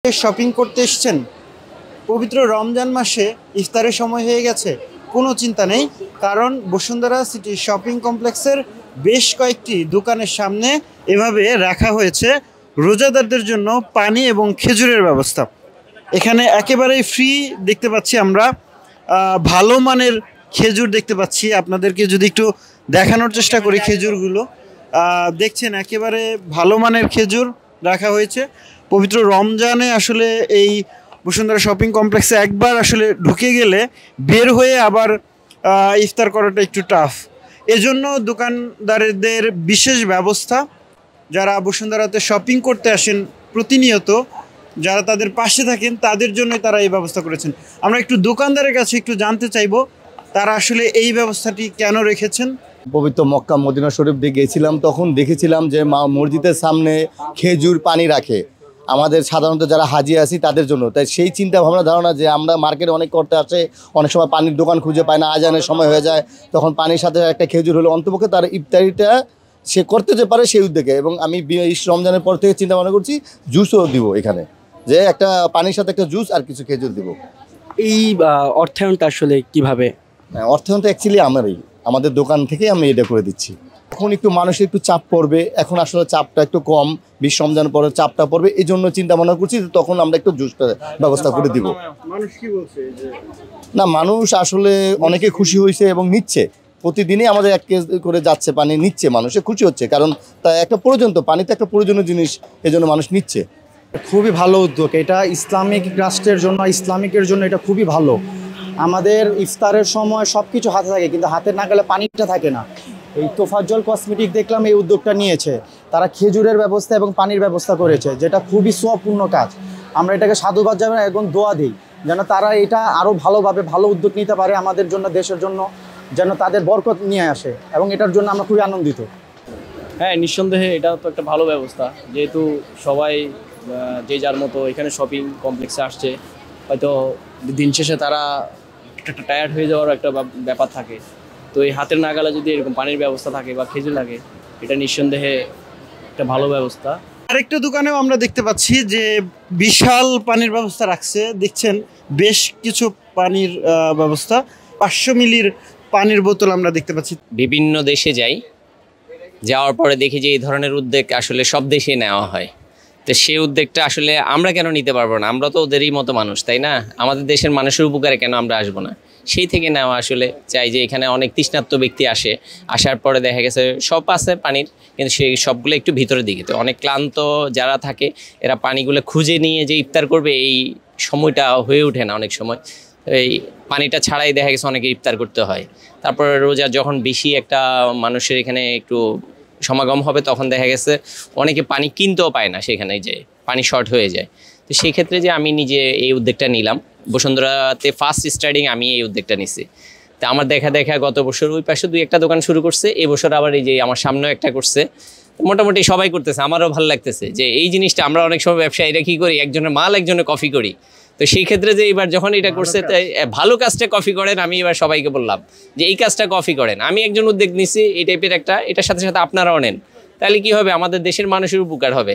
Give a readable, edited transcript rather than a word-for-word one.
Shopping করতে এসেছেন, পবিত্র রমজান মাসে ইফতারের সময় হয়ে গেছে, কোনো চিন্তা নেই, কারণ বসুন্ধরা সিটি শপিং কমপ্লেক্সের বেশ কয়েকটি দোকানের সামনে এভাবে রাখা হয়েছে রোজাদারদের জন্য পানি এবং খেজুরের ব্যবস্থা। এখানে একেবারেই ফ্রি দেখতে পাচ্ছি আমরা, ভালো মানের খেজুর দেখতে পাচ্ছি। আপনাদেরকে যদি একটু দেখানোর চেষ্টা করি, খেজুরগুলো দেখছেন একেবারে ভালো মানের খেজুর রাখা হয়েছে। পবিত্র রমজানে আসলে এই বসুন্ধরা শপিং কমপ্লেক্সে একবার আসলে ঢুকে গেলে বের হয়ে আবার ইফতার করাটা একটু টাফ। এজন্য দোকানদারদের বিশেষ ব্যবস্থা, যারা বসুন্ধরাতে শপিং করতে আসেন প্রতিনিয়ত, যারা তাদের পাশে থাকেন, তাদের জন্যই তারা এই ব্যবস্থা করেছেন। আমরা একটু দোকানদারের কাছে একটু জানতে চাইবো তারা আসলে এই ব্যবস্থাটি কেন রেখেছেন। পবিত্র মক্কা মদিনা শরীফ দিয়ে গেছিলাম, তখন দেখেছিলাম যে মসজিদের সামনে খেজুর পানি রাখে আমাদের সাধারণত যারা হাজি আছি তাদের জন্য। তাই সেই চিন্তা ভাবনা ধারণা যে আমরা মার্কেটে অনেক করতে আসে, অনেক সময় পানির দোকান খুঁজে পায় না, আজানের সময় হয়ে যায়, তখন পানির সাথে একটা খেজুর হলে অন্তপক্ষে তার ইফতারিটা সে করতে যে পারে সেই উদ্যোগে। এবং আমি রমজানের পর থেকে চিন্তা ভাবনা করছি জুসও দিব এখানে, যে একটা পানির সাথে একটা জুস আর কিছু খেজুর দিব। এই অর্থায়নটা আসলে কিভাবে? অর্থায়নটা অ্যাকচুয়ালি আমাদের দোকান থেকেই আমি এটা করে দিচ্ছি। এখন একটু মানুষের একটু চাপ পড়বে, এখন আসলে চাপটা একটু কম, রমজান পরে চাপটা পড়বে, এই জন্য চিন্তা ভাবনা করছি তখন আমরা একটু জুসটা ব্যবস্থা করে দিব। মানুষ কি বলছে? না, মানুষ আসলে অনেকে খুশি হয়েছে এবং নিচ্ছে, প্রতিদিনই আমাদের 1 কেজি করে যাচ্ছে পানি নিচ্ছে, মানুষে খুশি হচ্ছে, কারণ তা একটা প্রয়োজন, তো পানিতে একটা প্রয়োজনীয় জিনিস, এজন্য মানুষ নিচ্ছে। খুবই ভালো উদ্যোগ এটা, ইসলামিক রাষ্ট্রের জন্য, ইসলামিকের জন্য এটা খুবই ভালো। আমাদের ইফতারের সময় সব কিছু হাতে থাকে, কিন্তু হাতে না গেলে পানিটা থাকে না। এই তোফাজ্জল কসমেটিক দেখলাম এই উদ্যোগটা নিয়েছে, তারা খেজুরের ব্যবস্থা এবং পানির ব্যবস্থা করেছে, যেটা খুবই সওয়াবপূর্ণ কাজ। আমরা এটাকে সাধুবাদ জানাই এবং দোয়া দিই যেন তারা এটা আরও ভালোভাবে ভালো উদ্যোগ নিতে পারে আমাদের জন্য, দেশের জন্য, যেন তাদের বরকত নিয়ে আসে, এবং এটার জন্য আমরা খুবই আনন্দিত। হ্যাঁ, নিঃসন্দেহে এটা তো একটা ভালো ব্যবস্থা, যেহেতু সবাই যে যার মতো এখানে শপিং কমপ্লেক্সে আসছে, হয়তো দিন শেষে তারা একটা টায়ার্ড হয়ে যাওয়ার একটা ব্যাপার থাকে। তো এই হাতের নাগালে যদি এরকম পানির ব্যবস্থা থাকে বা খেজুর লাগে, এটা নিঃসন্দেহে একটা ভালো ব্যবস্থা। আরেকটা দোকানেও আমরা দেখতে পাচ্ছি যে বিশাল পানির ব্যবস্থা রাখছে, দেখছেন বেশ কিছু পানির ব্যবস্থা, 500 মিলির পানির বোতল আমরা দেখতে পাচ্ছি। বিভিন্ন দেশে যাওয়ার পরে দেখি যে এই ধরনের উদ্যোগ আসলে সব দেশে নেওয়া হয়। তো সেই উদ্যোগটা আসলে আমরা কেন নিতে পারবো না? আমরা তো ওদেরই মতো মানুষ, তাই না? আমাদের দেশের মানুষের উপকারে কেন আমরা আসবো না? সেই থেকে নেওয়া আসলে চাই যে এখানে অনেক তৃষ্ণার্ত ব্যক্তি আসার পরে দেখা গেছে সব আছে পানির, কিন্তু সেই সবগুলো একটু ভিতরের দিকে, তো অনেক ক্লান্ত যারা থাকে এরা পানিগুলো খুঁজে নিয়ে যে ইফতার করবে এই সময়টা হয়ে ওঠে না অনেক সময়। এই পানিটা ছাড়াই দেখা গেছে অনেকে ইফতার করতে হয়। তারপরে রোজা যখন বেশি একটা মানুষের এখানে একটু সমাগম হবে, তখন দেখা গেছে অনেকে পানি কিনতেও পায় না, সেখানে যে পানি শর্ট হয়ে যায়। তো সেই ক্ষেত্রে যে আমি নিজে এই উদ্যোগটা নিলাম, বসুন্ধরাতে ফার্স্ট স্টার্টিং আমি এই উদ্যোগটা নিছি। তো আমার দেখা গত বছর ওই পাশে 2-1টা দোকান শুরু করছে, এবছর আবার এই যে আমার সামনেও একটা করছে। মোটামুটি সবাই করতেছে, আমারও ভালো লাগতেছে যে এই জিনিসটা। আমরা অনেক সময় ব্যবসায়ীরা কী করি, একজনের মাল একজনের কপি করি। তো সেই ক্ষেত্রে যে এবার যখন এটা করছে, তাই ভালো কাজটা কপি করেন, আমি এবার সবাইকে বললাম যে এই কাজটা কপি করেন। আমি একজন উদ্যোগ নিচ্ছি এই টাইপের একটা, এটার সাথে সাথে আপনারাও নেন, তাহলে কি হবে, আমাদের দেশের মানুষের উপকার হবে।